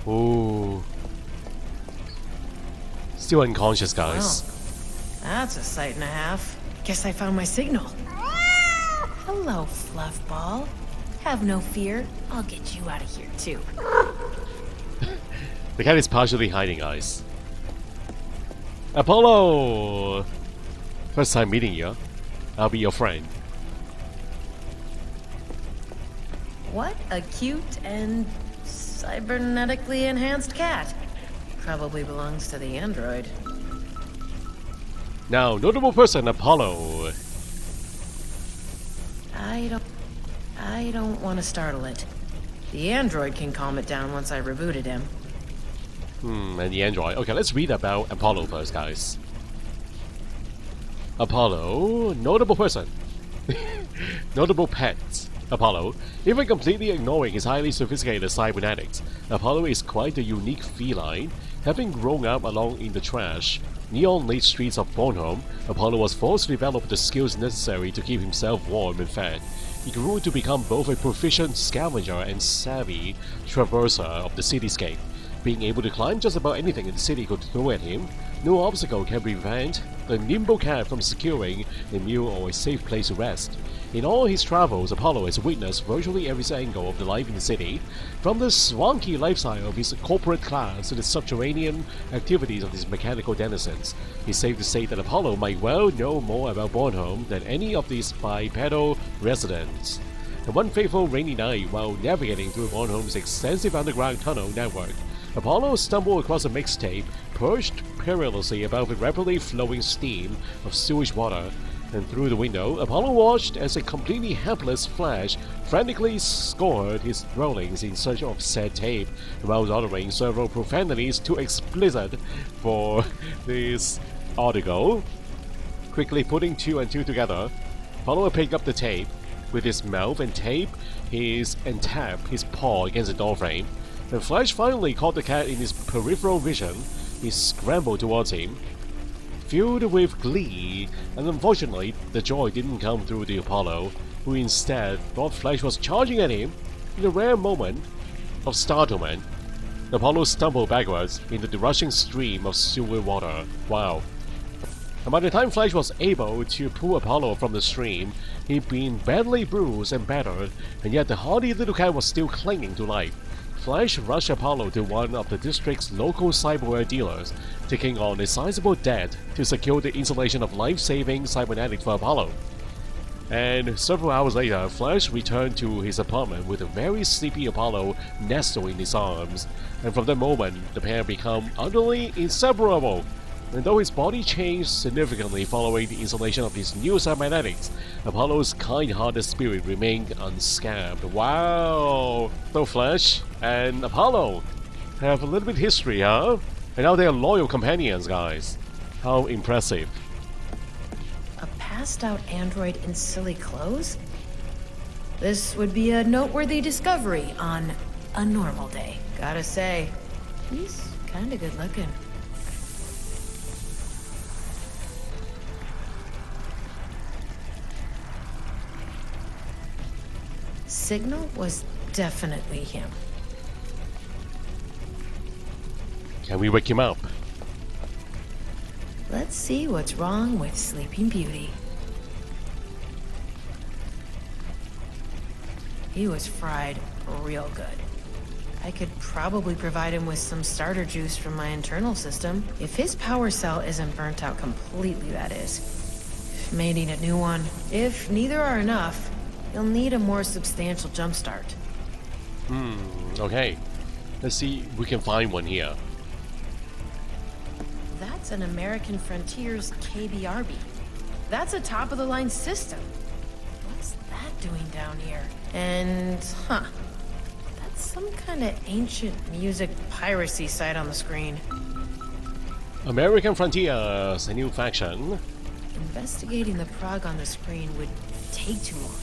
Ooh. Still unconscious, guys. Well, that's a sight and a half. Guess I found my signal. Hello, Fluffball. Have no fear. I'll get you out of here, too. The cat is partially hiding, guys. Apollo! First time meeting you. I'll be your friend. What a cute and cybernetically enhanced cat. Probably belongs to the android. Now, notable person, Apollo. I don't want to startle it. The android can calm it down once I rebooted him. And the android. Okay, let's read about Apollo first, guys. Apollo, notable person. Notable pets. Apollo, even completely ignoring his highly sophisticated cybernetics, Apollo is quite a unique feline. Having grown up along in the trash, neon-lit streets of Bornholm, Apollo was forced to develop the skills necessary to keep himself warm and fed. He grew to become both a proficient scavenger and savvy traverser of the cityscape. Being able to climb just about anything the city could throw at him, no obstacle can prevent the nimble cat from securing a meal or a safe place to rest. In all his travels, Apollo has witnessed virtually every angle of the life in the city, from the swanky lifestyle of his corporate class to the subterranean activities of his mechanical denizens. It's safe to say that Apollo might well know more about Bornholm than any of these bipedal residents. And one fateful rainy night, while navigating through Bornholm's extensive underground tunnel network, Apollo stumbled across a mixtape perched perilously above the rapidly flowing stream of sewage water, and through the window, Apollo watched as a completely helpless Flash frantically scoured his rollings in search of said tape, while uttering several profanities too explicit for this article. Quickly putting two and two together, Apollo picked up the tape with his mouth and tapped his paw against the doorframe. When Flash finally caught the cat in his peripheral vision, he scrambled towards him, filled with glee, and unfortunately, the joy didn't come through to Apollo, who instead thought Flash was charging at him. In a rare moment of startlement, Apollo stumbled backwards into the rushing stream of sewer water. Wow. And by the time Flash was able to pull Apollo from the stream, he'd been badly bruised and battered, and yet the hardy little cat was still clinging to life. Flash rushed Apollo to one of the district's local cyberware dealers, taking on a sizable debt to secure the installation of life-saving cybernetics for Apollo. And several hours later, Flash returned to his apartment with a very sleepy Apollo nestled in his arms, and from that moment, the pair became utterly inseparable. And though his body changed significantly following the installation of his new cybernetics, Apollo's kind-hearted spirit remained unscathed. Wow! So Flash and Apollo have a little bit of history, huh? And now they are loyal companions, guys. How impressive. A passed-out android in silly clothes? This would be a noteworthy discovery on a normal day. Gotta say, he's kinda good looking. Signal was definitely him. Can we wake him up? Let's see what's wrong with Sleeping Beauty. He was fried real good. I could probably provide him with some starter juice from my internal system. If his power cell isn't burnt out completely, that is. May need a new one. If neither are enough, you'll need a more substantial jumpstart. Okay. Let's see if we can find one here. That's an American Frontiers KBRB. That's a top-of-the-line system. What's that doing down here? And, that's some kind of ancient music piracy site on the screen. American Frontiers, a new faction. Investigating the prog on the screen would take too long.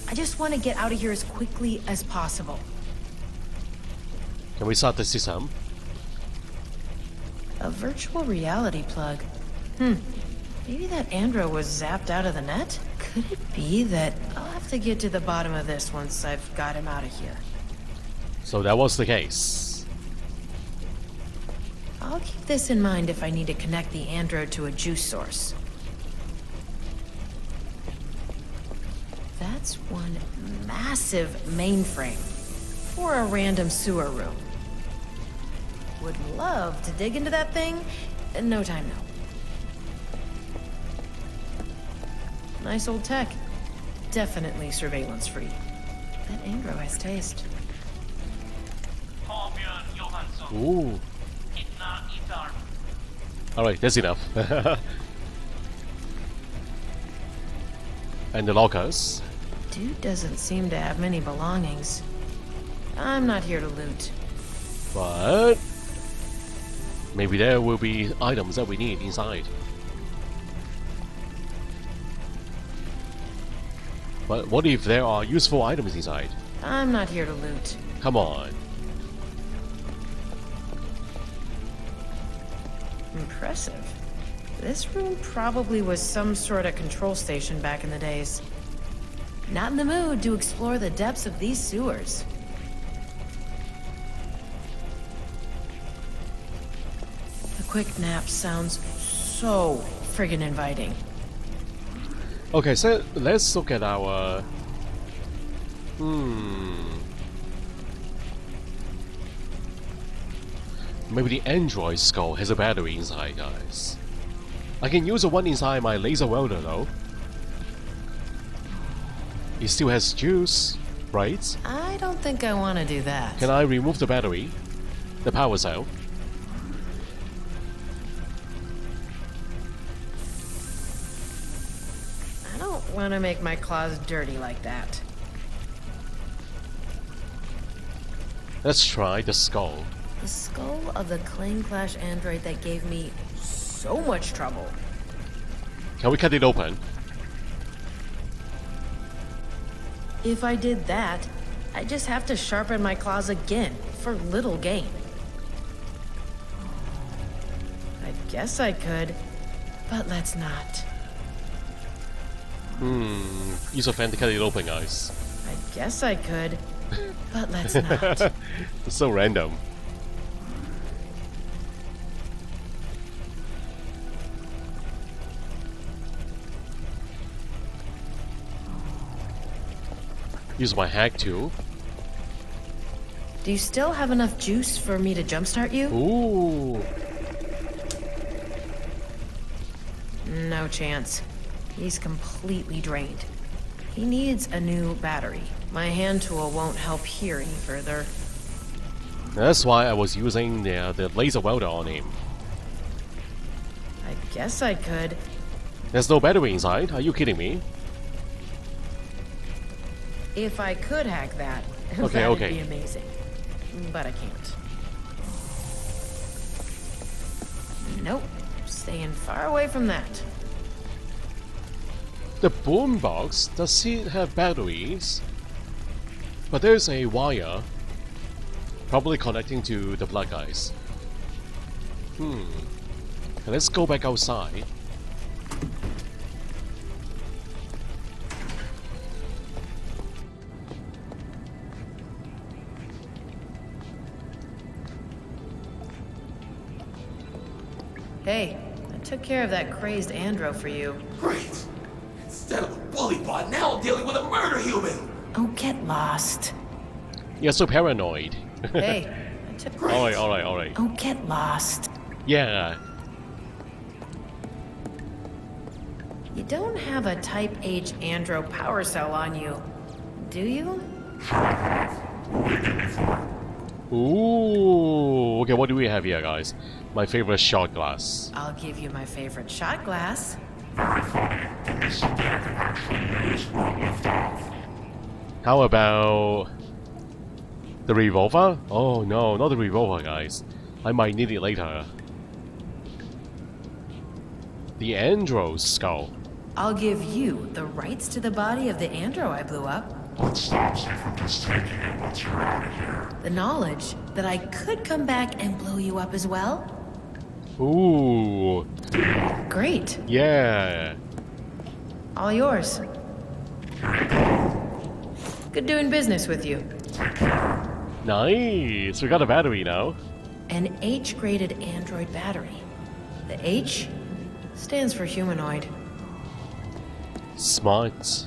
I just want to get out of here as quickly as possible. Can we start the system? A virtual reality plug. Maybe that Andro was zapped out of the net? Could it be that I'll have to get to the bottom of this once I've got him out of here? So that was the case. I'll keep this in mind if I need to connect the android to a juice source. That's one massive mainframe for a random sewer room. Would love to dig into that thing. No time now. Nice old tech. Definitely surveillance-free. That Andro has taste. Ooh. Alright, that's enough. And the lockers. Dude doesn't seem to have many belongings. I'm not here to loot. But maybe there will be items that we need inside. But what if there are useful items inside? I'm not here to loot. Come on. Impressive. This room probably was some sort of control station back in the days. Not in the mood to explore the depths of these sewers. A quick nap sounds so friggin' inviting. Okay, so let's look at our... Maybe the android skull has a battery inside, guys. I can use the one inside my laser welder, though. It still has juice, right? I don't think I want to do that. Can I remove the battery? The power cell? I don't want to make my claws dirty like that. Let's try the skull. The skull of the Claim Clash android that gave me so much trouble. Can we cut it open? If I did that, I just have to sharpen my claws again for little gain. I guess I could, but let's not. Use a fan to cut it open, guys. I guess I could, but let's not. It's so random. Use my hack tool. Do you still have enough juice for me to jumpstart you? Ooh. No chance. He's completely drained. He needs a new battery. My hand tool won't help here any further. That's why I was using the laser welder on him. I guess I could. There's no battery inside. Are you kidding me? If I could hack that, Okay, that'd okay. be amazing. But I can't. Nope. Staying far away from that. The boombox, does it have batteries? But there's a wire. Probably connecting to the plug, guys. Okay, let's go back outside. Hey, I took care of that crazed Andro for you. Great! Instead of a bully bot, now I'm dealing with a murder human! Oh, get lost. You're so paranoid. Hey, I took... Alright. Oh, get lost. Yeah. You don't have a Type H Andro power cell on you, do you? Ooh. Okay, what do we have here, guys? My favorite shot glass. I'll give you my favorite shot glass. How about the revolver? Oh no, not the revolver, guys. I might need it later. The Andro skull. I'll give you the rights to the body of the Andro I blew up. What stops you from just taking it once you're out of here? The knowledge that I could come back and blow you up as well. Ooh. Great. Yeah. All yours. Good doing business with you. Nice. We got a battery now. An H-graded android battery. The H stands for humanoid. Smart.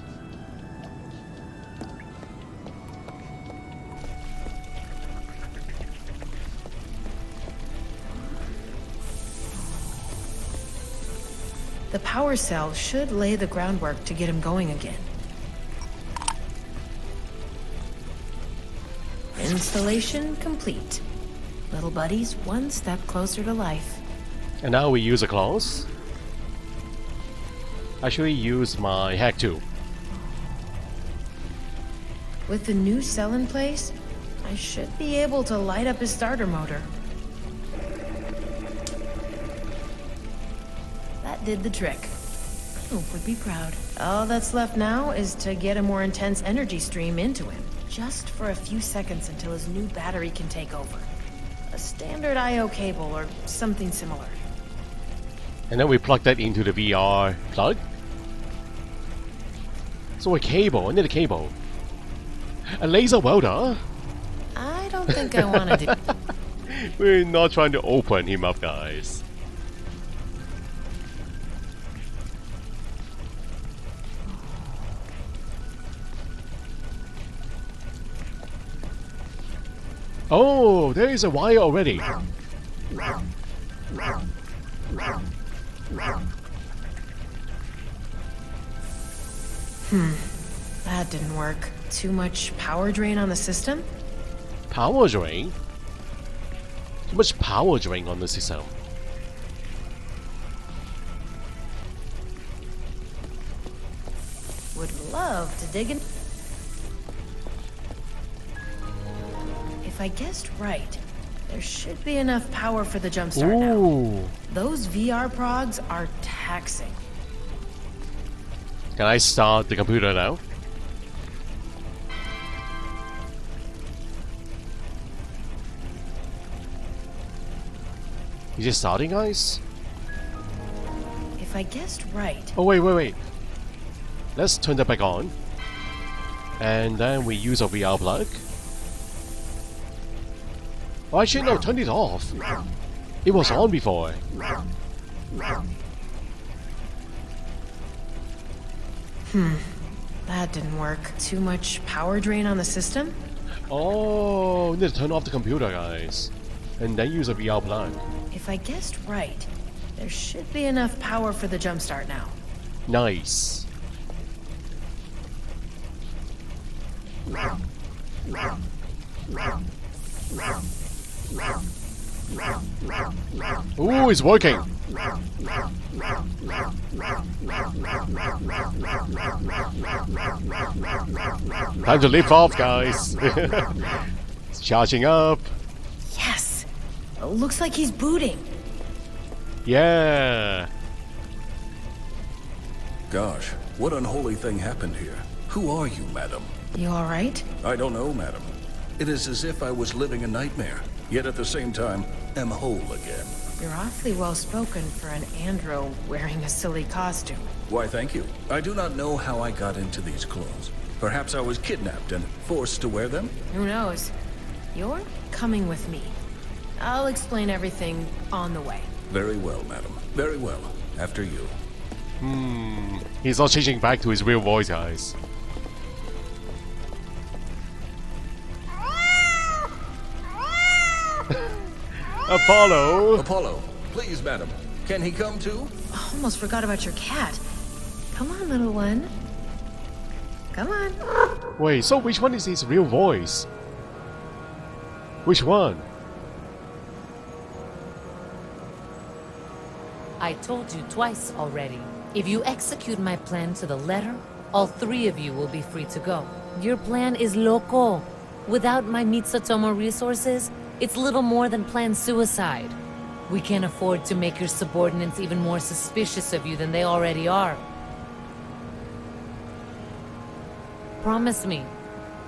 The power cell should lay the groundwork to get him going again. Installation complete. Little buddy's one step closer to life. And now we use a claws. Actually use my hack too. With the new cell in place, I should be able to light up his starter motor. That did the trick. Hope would be proud. All that's left now is to get a more intense energy stream into him. Just for a few seconds until his new battery can take over. A standard I/O cable or something similar. And then we plug that into the VR plug. So a cable, I need a cable. A laser welder? I don't think I want to do... We're not trying to open him up, guys. Oh, there is a wire already. That didn't work. Too much power drain on the system? Power drain? Too much power drain on the system. Would love to dig in... If I guessed right, there should be enough power for the jumpstart now. Ooh. Those VR progs are taxing. Can I start the computer now? Is it starting, guys? If I guessed right, Oh, wait. Let's turn that back on. And then we use a VR plug. Oh, actually, no, turn it off. It was on before. that didn't work. Too much power drain on the system? Oh, we need to turn off the computer, guys. And then use a VR plug. If I guessed right, there should be enough power for the jumpstart now. Nice. Ooh, it's working. Time to lift off, guys. It's charging up. Yes! Looks like he's booting. Yeah. Gosh, what unholy thing happened here? Who are you, madam? You alright? I don't know, madam. It is as if I was living a nightmare, yet at the same time, am whole again. You're awfully well spoken for an andro wearing a silly costume. Why, thank you. I do not know how I got into these clothes. Perhaps I was kidnapped and forced to wear them? Who knows? You're coming with me. I'll explain everything on the way. Very well, madam. Very well. After you. He's not changing back to his real voice, guys. Apollo! Apollo, please, madam. Can he come too? Almost forgot about your cat. Come on, little one. Come on. Wait, so which one is his real voice? Which one? I told you twice already. If you execute my plan to the letter, all three of you will be free to go. Your plan is loco. Without my Mitsutomo resources, it's little more than planned suicide. We can't afford to make your subordinates even more suspicious of you than they already are. Promise me.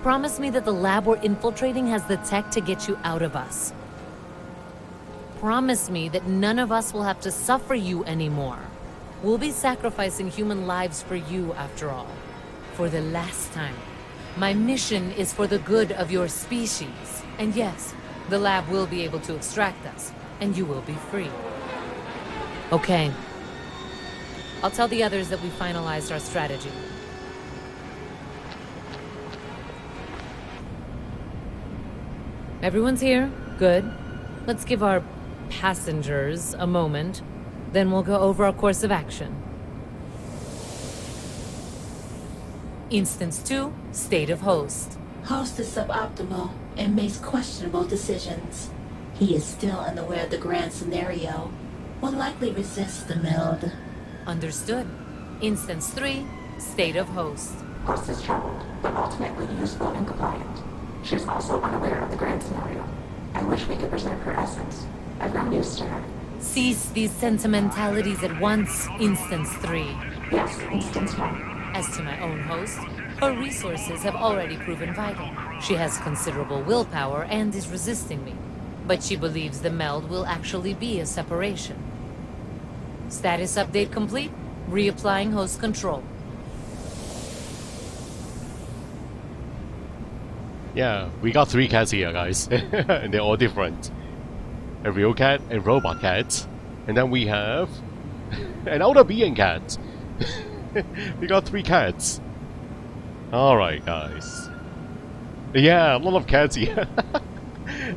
Promise me that the lab we're infiltrating has the tech to get you out of us. Promise me that none of us will have to suffer you anymore. We'll be sacrificing human lives for you, after all. For the last time. My mission is for the good of your species. And yes, The lab will be able to extract us, and you will be free. Okay. I'll tell the others that we finalized our strategy. Everyone's here? Good. Let's give our passengers a moment. Then we'll go over our course of action. Instance 2, State of Host. Host is suboptimal and makes questionable decisions. He is still unaware of the grand scenario. Will likely resist the meld. Understood. Instance 3, State of Host. Host is troubled, but ultimately useful and compliant. She's also unaware of the grand scenario. I wish we could preserve her essence. I've grown used to her. Cease these sentimentalities at once, Instance 3. Yes, Instance 1. As to my own host, her resources have already proven vital. She has considerable willpower and is resisting me, but she believes the meld will actually be a separation. Status update complete. Reapplying host control. Yeah, we got 3 cats here, guys. And they're all different. A real cat, a robot cat, and then we have an outer being cat. We got 3 cats. Alright, guys. Yeah, a lot of cats here.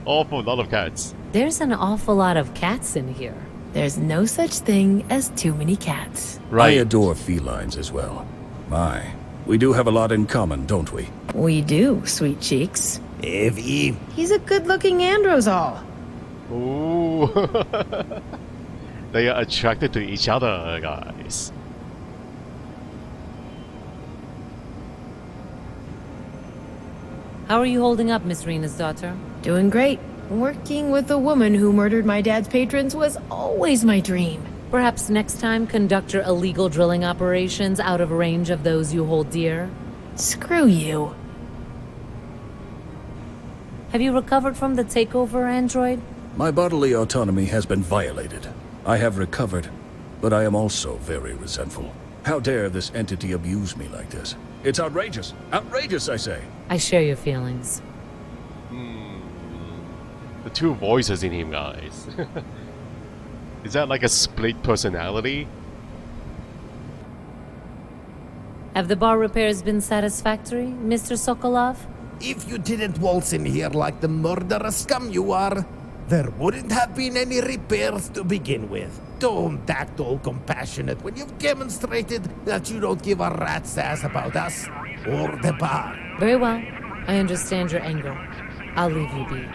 Awful lot of cats. There's an awful lot of cats in here. There's no such thing as too many cats. Right. I adore felines as well. My, we do have a lot in common, don't we? We do, sweet cheeks. Evie. He's a good-looking Androzol. Ooh. They are attracted to each other, guys. How are you holding up, Miss Rena's daughter? Doing great. Working with a woman who murdered my dad's patrons was always my dream. Perhaps next time conduct your illegal drilling operations out of range of those you hold dear? Screw you. Have you recovered from the takeover, android? My bodily autonomy has been violated. I have recovered, but I am also very resentful. How dare this entity abuse me like this? It's outrageous! Outrageous, I say! I share your feelings. The 2 voices in him, guys. Is that like a split personality? Have the bar repairs been satisfactory, Mr. Sokolov? If you didn't waltz in here like the murderous scum you are, there wouldn't have been any repairs to begin with. Don't act all compassionate when you've demonstrated that you don't give a rat's ass about us or the bar. Very well. I understand your anger. I'll leave you be.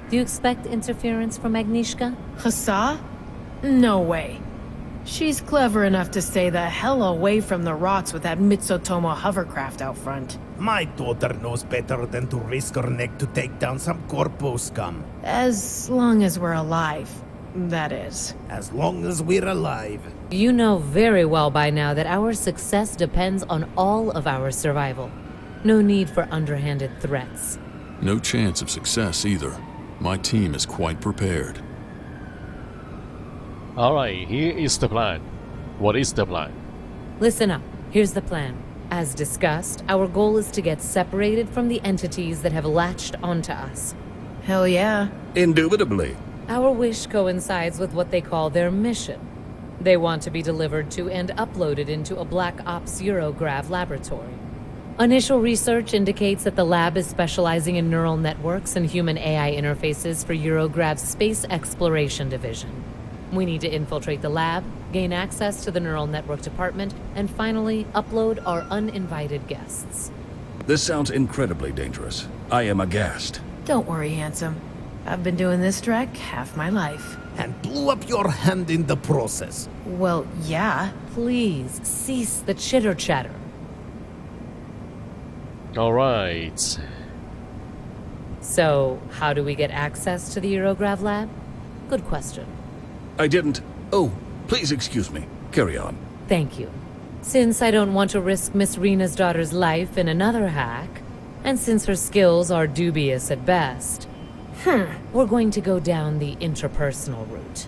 Do you expect interference from Agnieszka? Hassa? No way. She's clever enough to stay the hell away from the rocks with that Mitsutomo hovercraft out front. My daughter knows better than to risk her neck to take down some corpo scum. As long as we're alive, that is. As long as we're alive. You know very well by now that our success depends on all of our survival. No need for underhanded threats. No chance of success either. My team is quite prepared. Alright, here is the plan. What is the plan? Listen up. Here's the plan. As discussed, our goal is to get separated from the entities that have latched onto us. Hell yeah. Indubitably. Our wish coincides with what they call their mission. They want to be delivered to and uploaded into a Black Ops Eurograv laboratory. Initial research indicates that the lab is specializing in neural networks and human AI interfaces for Eurograv's Space Exploration Division. We need to infiltrate the lab, gain access to the neural network department, and finally upload our uninvited guests. This sounds incredibly dangerous. I am aghast. Don't worry, handsome. I've been doing this trek half my life. And blew up your hand in the process. Well, yeah. Please cease the chitter-chatter. Alright. So, how do we get access to the Eurograv lab? Good question. I didn't... Oh, please excuse me. Carry on. Thank you. Since I don't want to risk Miss Rena's daughter's life in another hack, and since her skills are dubious at best, we're going to go down the interpersonal route.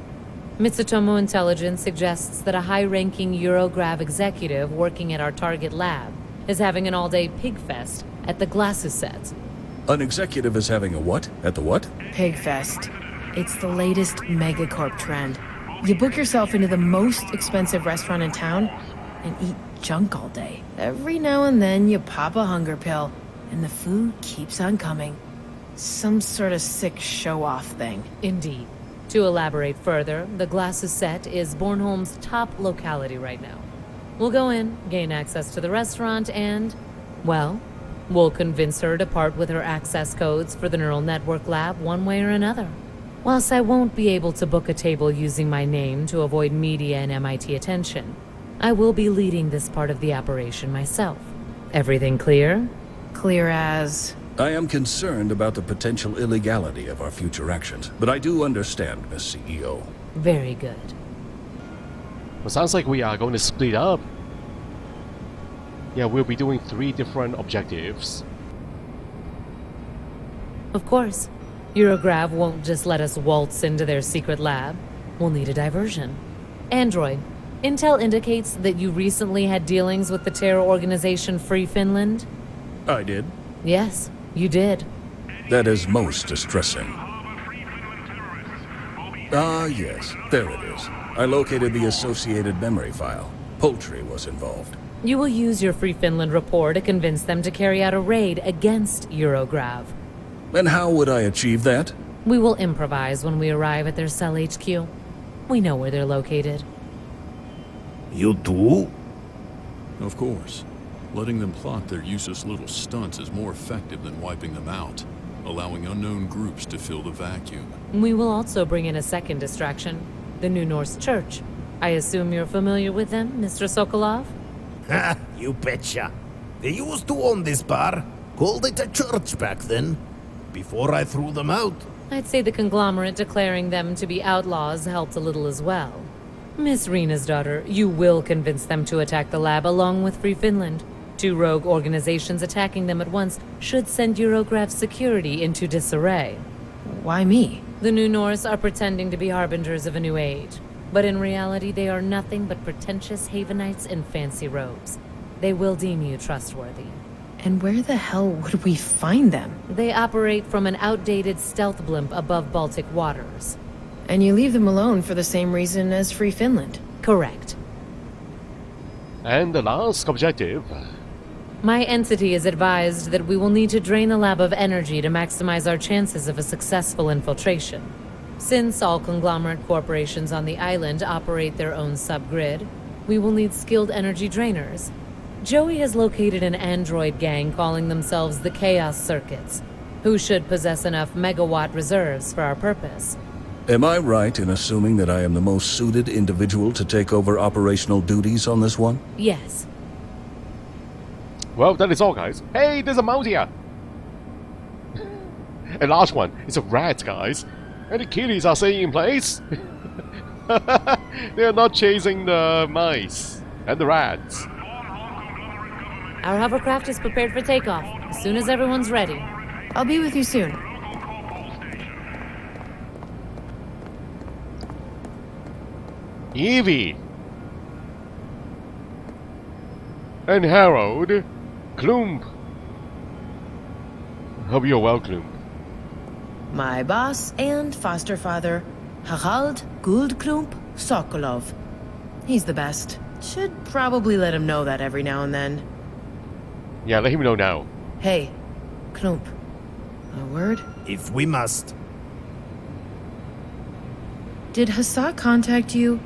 Mitsutomo Intelligence suggests that a high-ranking Eurograv executive working at our target lab is having an all-day pig fest at the Glassuset. An executive is having a what? At the what? Pigfest. It's the latest megacorp trend. You book yourself into the most expensive restaurant in town and eat junk all day. Every now and then you pop a hunger pill, and the food keeps on coming. Some sort of sick show-off thing. Indeed. To elaborate further, the Glasses set is Bornholm's top locality right now. We'll go in, gain access to the restaurant, and, well, we'll convince her to part with her access codes for the neural network lab one way or another. Whilst I won't be able to book a table using my name to avoid media and MIT attention, I will be leading this part of the operation myself. Everything clear? Clear as... I am concerned about the potential illegality of our future actions, but I do understand, Miss CEO. Very good. Well, sounds like we are going to split up. Yeah, we'll be doing 3 different objectives. Of course. Eurograv won't just let us waltz into their secret lab. We'll need a diversion. Android, intel indicates that you recently had dealings with the terror organization Free Finland? I did. Yes, you did. That is most distressing. Ah, yes. There it is. I located the associated memory file. Poultry was involved. You will use your Free Finland rapport to convince them to carry out a raid against Eurograv. And how would I achieve that? We will improvise when we arrive at their cell HQ. We know where they're located. You do? Of course. Letting them plot their useless little stunts is more effective than wiping them out, allowing unknown groups to fill the vacuum. We will also bring in a second distraction, the New Norse Church. I assume you're familiar with them, Mr. Sokolov? Ha, you betcha. They used to own this bar. Called it a church back then. Before I threw them out. I'd say the conglomerate declaring them to be outlaws helped a little as well. Miss Rena's daughter, you will convince them to attack the lab along with Free Finland. 2 rogue organizations attacking them at once should send Eurograv's security into disarray. Why me? The New Norse are pretending to be harbingers of a new age, but in reality they are nothing but pretentious Havenites in fancy robes. They will deem you trustworthy. And where the hell would we find them? They operate from an outdated stealth blimp above Baltic waters. And you leave them alone for the same reason as Free Finland? Correct. And the last objective. My entity is advised that we will need to drain the lab of energy to maximize our chances of a successful infiltration. Since all conglomerate corporations on the island operate their own subgrid, we will need skilled energy drainers. Joey has located an android gang calling themselves the Chaos Circuits, who should possess enough megawatt reserves for our purpose. Am I right in assuming that I am the most suited individual to take over operational duties on this one? Yes. Well, that is all, guys. Hey, there's a mouse here! A large one. It's a rat, guys. And the kitties are staying in place. They are not chasing the mice and the rats. Our hovercraft is prepared for takeoff, as soon as everyone's ready. I'll be with you soon. Evie! And Harold Klump. Hope you're well, Klump. My boss and foster father, Harald Guldklump Sokolov. He's the best. Should probably let him know that every now and then. Yeah, let him know now. Hey, Klump. A word? If we must. Did Hassa contact you?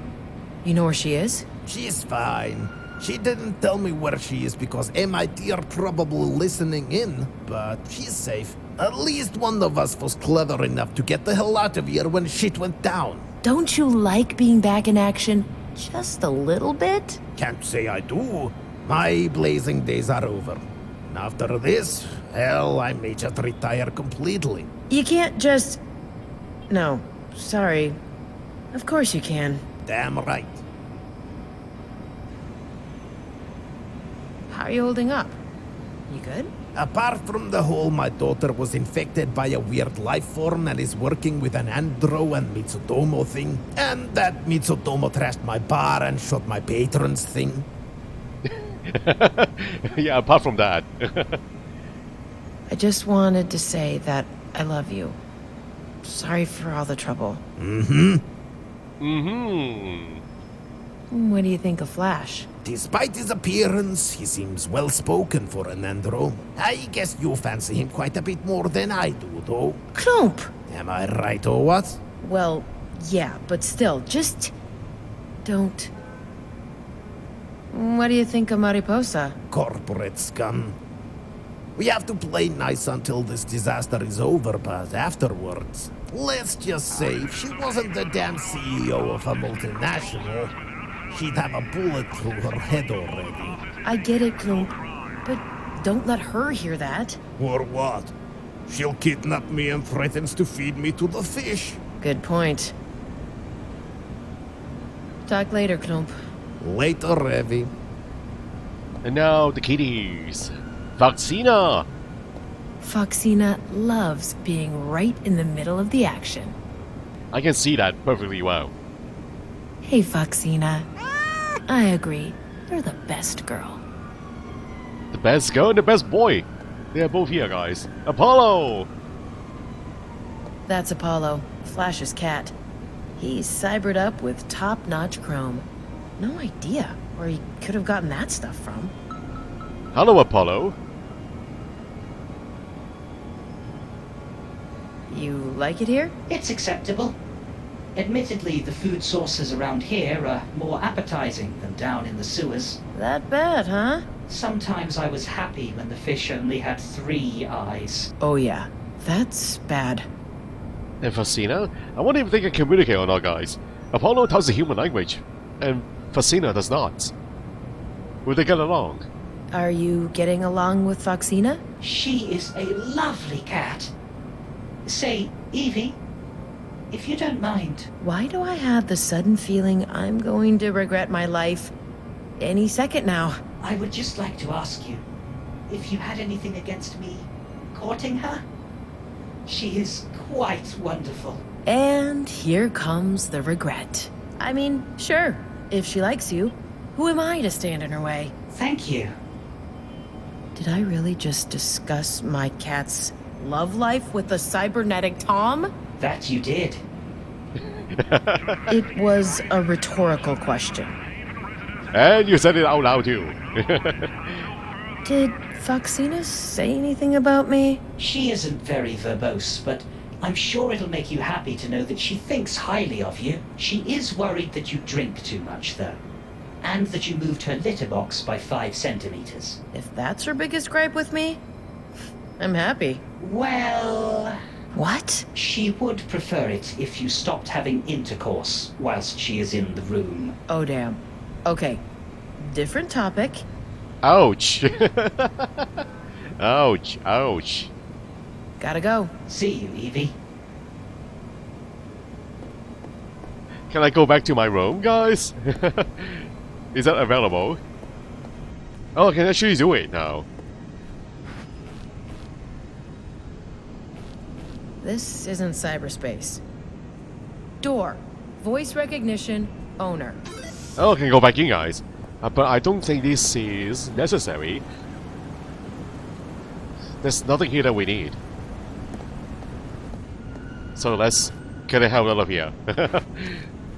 You know where she is? She's fine. She didn't tell me where she is because MIT are probably listening in, but she's safe. At least one of us was clever enough to get the hell out of here when shit went down. Don't you like being back in action? Just a little bit? Can't say I do. My blazing days are over. And after this, hell, I may just retire completely. You can't just... No, sorry. Of course you can. Damn right. How are you holding up? You good? Apart from the whole, my daughter was infected by a weird life form and is working with an Andro and Mitsutomo thing. And that Mitsutomo trashed my bar and shot my patrons thing. Yeah, apart from that. I just wanted to say that I love you. Sorry for all the trouble. Mm-hmm. What do you think of Flash? Despite his appearance, he seems well-spoken for an Androme. I guess you fancy him quite a bit more than I do, though. Klump! Am I right or what? Well, yeah, but still, just... don't... What do you think of Mariposa? Corporate scum. We have to play nice until this disaster is over, but afterwards, let's just say if she wasn't the damn CEO of a multinational, she'd have a bullet through her head already. I get it, Klump, but don't let her hear that. Or what? She'll kidnap me and threatens to feed me to the fish. Good point. Talk later, Klump. Later, Revy. And now the kitties. Foxina! Foxina loves being right in the middle of the action. I can see that perfectly well. Hey, Foxina. I agree. You're the best girl. The best girl and the best boy. They are both here, guys. Apollo! That's Apollo, Flash's cat. He's cybered up with top-notch chrome. No idea where he could have gotten that stuff from. Hello, Apollo. You like it here? It's acceptable. Admittedly, the food sources around here are more appetizing than down in the sewers. That bad, huh? Sometimes I was happy when the fish only had 3 eyes. Oh yeah, that's bad. And Foxina? I wonder if they can communicate or not, guys. Apollo talks the human language, and Foxina does not. Will they get along? Are you getting along with Foxina? She is a lovely cat. Say, Evie, if you don't mind. Why do I have the sudden feeling I'm going to regret my life any second now? I would just like to ask you if you had anything against me courting her. She is quite wonderful. And here comes the regret. I mean, sure, if she likes you, who am I to stand in her way? Thank you. Did I really just discuss my cat's love life with the cybernetic Tom? That you did. It was a rhetorical question. And you said it out loud too. Did Foxina say anything about me? She isn't very verbose, but I'm sure it'll make you happy to know that she thinks highly of you. She is worried that you drink too much, though. And that you moved her litter box by 5 centimeters. If that's her biggest gripe with me, I'm happy. Well... What? She would prefer it if you stopped having intercourse whilst she is in the room. Oh, damn. Okay. Different topic. Ouch. Ouch, ouch. Gotta go. See you, Evie. Can I go back to my room, guys? Is that available? Oh, I can actually do it now. This isn't cyberspace. Door. Voice recognition. Owner. Oh, I can go back in, guys. But I don't think this is necessary. There's nothing here that we need. So let's get the hell out of here.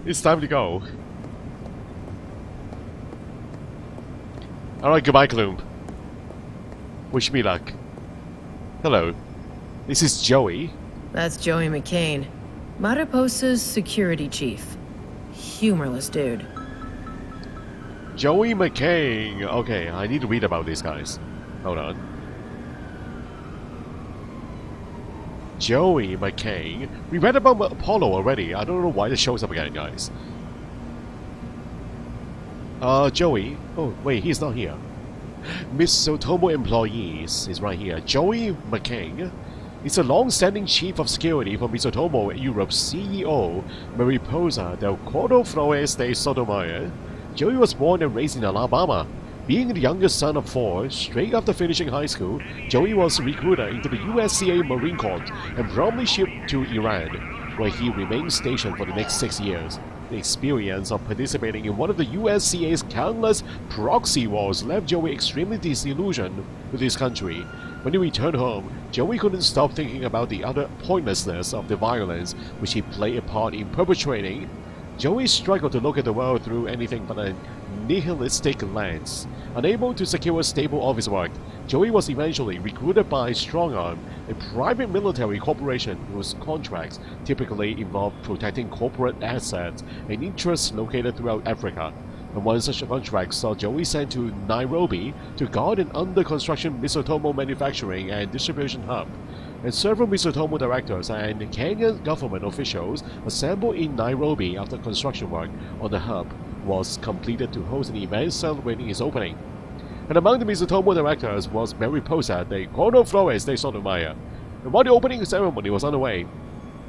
It's time to go. Alright, goodbye, Klump. Wish me luck. Hello. This is Joey. That's Joey McCain. Mariposa's security chief. Humorless dude. Joey McCain. Okay, I need to read about these guys. Hold on. Joey McCain. We read about Apollo already. I don't know why this shows up again, guys. Joey. Oh, wait, he's not here. Miss Sotomo employees is right here. Joey McCain is a long-standing chief of security for Misotomo Europe's CEO, Mariposa del Cordo Flores de Sotomayor. Joey was born and raised in Alabama. Being the youngest son of 4, straight after finishing high school, Joey was recruited into the USCA Marine Corps and promptly shipped to Iran, where he remained stationed for the next 6 years. The experience of participating in one of the USCA's countless proxy wars left Joey extremely disillusioned with his country. When he returned home, Joey couldn't stop thinking about the utter pointlessness of the violence which he played a part in perpetrating. Joey struggled to look at the world through anything but a nihilistic lens. Unable to secure stable office work, Joey was eventually recruited by Strongarm, a private military corporation whose contracts typically involved protecting corporate assets and interests located throughout Africa. And one such contract saw Joey sent to Nairobi to guard an under-construction Misotomo manufacturing and distribution hub. And several Misotomo directors and Kenyan government officials assembled in Nairobi after construction work on the hub was completed to host an event celebrating its opening. And among the Misotomo directors was Mary Posa de Coronel Flores de Sotomayor. And while the opening ceremony was underway,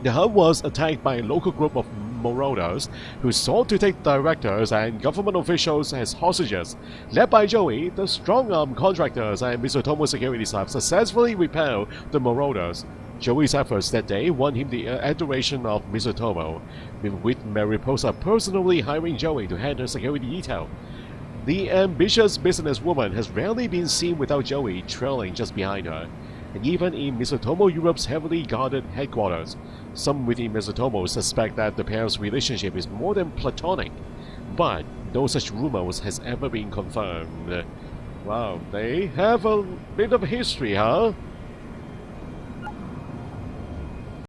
the hub was attacked by a local group of marauders who sought to take directors and government officials as hostages. Led by Joey, the strong-arm contractors and Misotomo security staff successfully repelled the marauders. Joey's efforts that day won him the adoration of Misotomo, with Mariposa personally hiring Joey to head her security detail. The ambitious businesswoman has rarely been seen without Joey trailing just behind her. And even in Misotomo Europe's heavily guarded headquarters, some within Misotomo suspect that the pair's relationship is more than platonic. But no such rumors has ever been confirmed. Wow, they have a bit of history, huh?